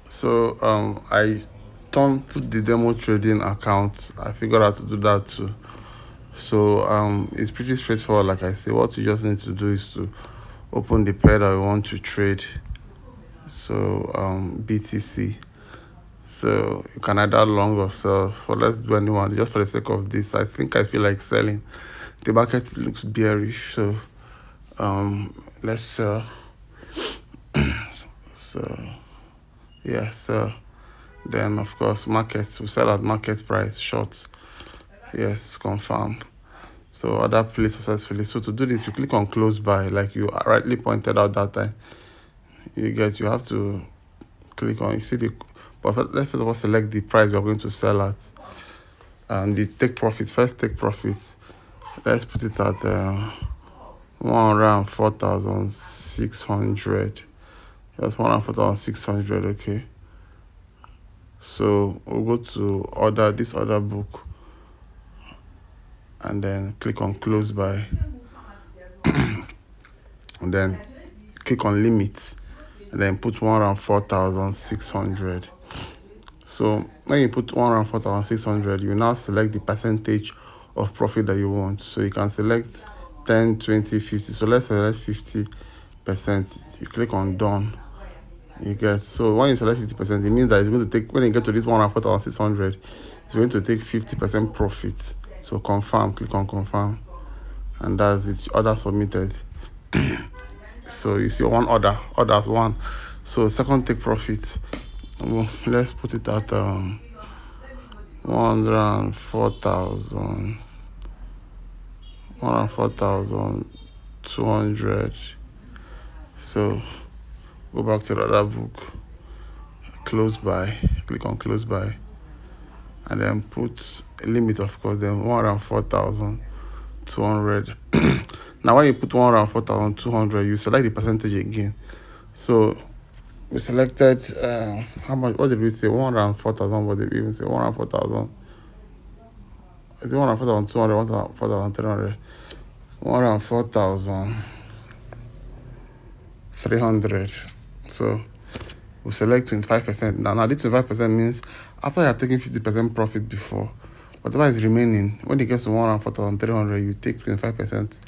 So I put the demo trading account. I figured out to do that too. So it's pretty straightforward. Like I say, what you just need to do is to open the pair that you want to trade. So BTC. So you can either long or sell. For let's do anyone, just for the sake of this, I feel like selling. The market looks bearish, so let's sell. So yeah, so then of course we sell at market price, short. Yes, confirm. So other play successfully. So to do this, you click on close by, like you rightly pointed out that time. You have to click on, you see the, but let's first of all select the price you're going to sell at, and the take profit. First take profit. Let's put it at 104,600. That's 104,600. Okay. So we'll go to this order book, and then click on close by, and then click on limits, and then put 104,600. So when you put 104,600, you now select the percentage of profit that you want. So you can select 10, 20, 50. So let's select 50%. You click on done. You get, so when you select 50%, it means that it's going to take, when you get to this 104,600, it's going to take 50% profit. So confirm, click on confirm, and that's it. Order submitted. So you see orders one. So second take profit, let's put it at 104,200. So go back to the other book, close by, click on close by, and then put a limit, of course, then 104,200. Now when you put 104,200, you select the percentage again. So we selected how much? What did we say? 104,000. What did we even say? 104,000. Is it 104,200? 104,300? 104,300. So we select 25%. Now this 25% means after you have taken 50% profit before, whatever is remaining, when it gets to 104,300, you take 25%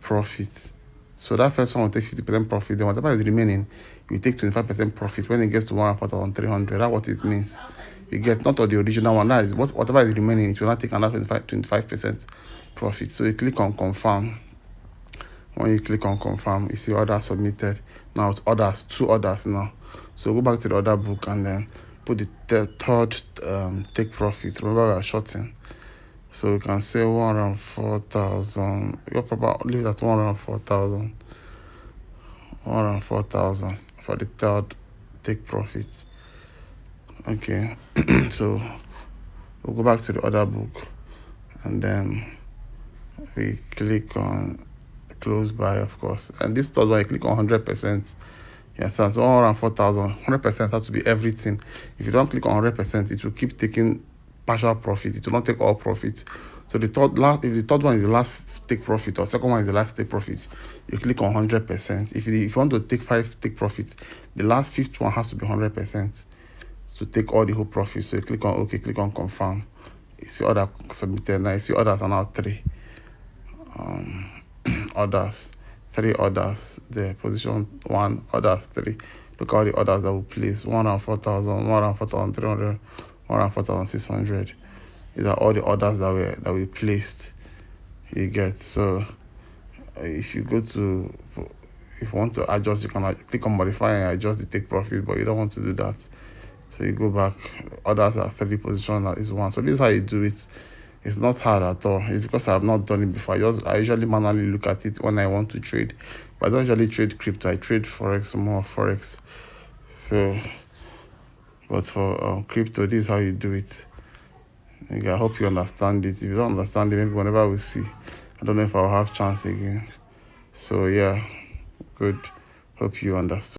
profit. So that first one will take 50% profit, then whatever is remaining, you take 25% profit when it gets to 104,300. That's what it means. You get not of the original one. That is whatever is remaining, it will not take another 25% profit. So you click on confirm. When you click on confirm, you see order submitted. Now it's orders, 2 orders now. So go back to the order book and then put the third take profit. Remember we are shorting. So we can say 104,000. You'll probably leave it at 104,000. 104,000 for the third take profit. Okay. So we'll go back to the order book, and then we click on close by, of course. And this third one, you click on 100%. Yes, so 104,000. 100% has to be everything. If you don't click on 100%, it will keep taking partial profit. It will not take all profit. So if the third one is the last take profit, or second one is the last take profit, you click on 100%. If you want to take 5 take profits, the last fifth one has to be 100% to take all the whole profit. So you click on OK, click on confirm. You see order submitted. Now you see orders are now 3 orders. 3 orders there. Position 1, orders 3. Look at all the orders that we place. 104,000, 104,300, 104,600. These are all the orders that we placed. You get, so if you want to adjust, you can click on modify and adjust the take profit, but you don't want to do that. So you go back, orders are 3, position is 1. So this is how you do it. It's not hard at all. It's because I have not done it before. I usually manually look at it when I want to trade, but I don't usually trade crypto. I trade forex, more forex. So, but for crypto, this is how you do it. I hope you understand it. If you don't understand it, maybe whenever we see, I don't know if I'll have chance again. So yeah, good. Hope you understand.